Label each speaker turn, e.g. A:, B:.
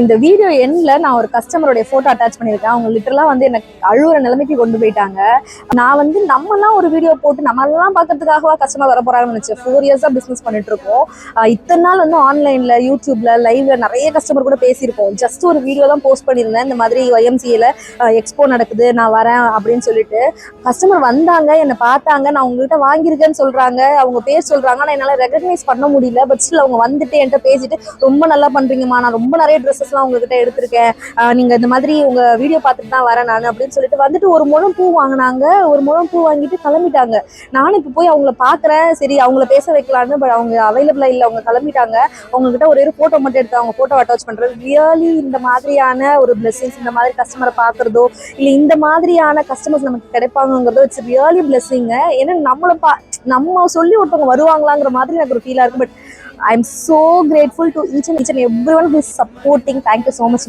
A: இந்த வீடியோ எண்ட்ல நான் ஒரு கஸ்டமருடைய போட்டோ அட்டாச் பண்ணியிருக்கேன். அவங்க லிட்டரலா வந்து எனக்கு அழுகுற நிலைமைக்கு கொண்டு போயிட்டாங்க. நான் வந்து நம்மலாம் ஒரு வீடியோ போட்டு நம்மளாம் பார்க்கறதுக்காகவா கஸ்டமர் வர போறாங்கன்னு நினைச்சேன். 4 இயர்ஸா பிசினஸ் பண்ணிட்டு இருக்கோம். இத்தனை நாள் வந்து ஆன்லைன்ல, யூடியூப்ல, லைவ்ல நிறைய கஸ்டமர் கூட பேசியிருக்கோம். ஜஸ்ட் ஒரு வீடியோ தான் போஸ்ட் பண்ணியிருந்தேன். இந்த மாதிரி YMCAல எக்ஸ்போ நடக்குது, நான் வரேன் அப்படின்னு சொல்லிட்டு கஸ்டமர் வந்தாங்க, என்னை பார்த்தாங்க, நான் உங்ககிட்ட வாங்கியிருக்கேன்னு சொல்றாங்க, அவங்க பேர் சொல்றாங்க. ஆனால் என்னால் ரெகக்னைஸ் பண்ண முடியல. பட் ஸ்டில் அவங்க வந்துட்டு என்கிட்ட பேசிட்டு ரொம்ப நல்லா பண்றீங்கம்மா, நான் ரொம்ப நிறைய ட்ரெஸ்ஸஸ்லாம் உங்ககிட்ட எடுத்திருக்கேன், நீங்க இந்த மாதிரி உங்க வீடியோ பார்த்துட்டு தான் வரேன் நான் அப்படின்னு சொல்லிட்டு வந்துட்டு ஒரு முழம் பூ வாங்கினாங்க. ஒரு முழம் பூ வாங்கிட்டு கிளம்பிட்டாங்க. நானும் இப்போ போய் அவங்கள பார்க்குறேன், சரி அவங்கள பேச வைக்கலான்னு. பட் அவங்க அவைலபிளா இல்லை, அவங்க கிளம்பிட்டாங்க. அவங்ககிட்ட ஒரு ஃபோட்டோ மட்டும் எடுத்து அவங்க ஃபோட்டோ அட்டாச் பண்ணுறது. ரியலி இந்த மாதிரியான ஒரு பிளெஸிங்ஸ், இந்த மாதிரி கஸ்டமரை பார்க்குறதோ இல்லை இந்த மாதிரியான கஸ்டமர்ஸ் நமக்கு கிடைப்பாங்கிறதோ இட்ஸ் ரியலி பிளெஸிங்க. ஏன்னா நம்ம சொல்லி ஒருத்தவங்க வருவாங்களாங்கிற மாதிரி எனக்கு ஒரு ஃபீலாக இருக்குது. But I am so grateful to each and everyone who is supporting. Thank you so much.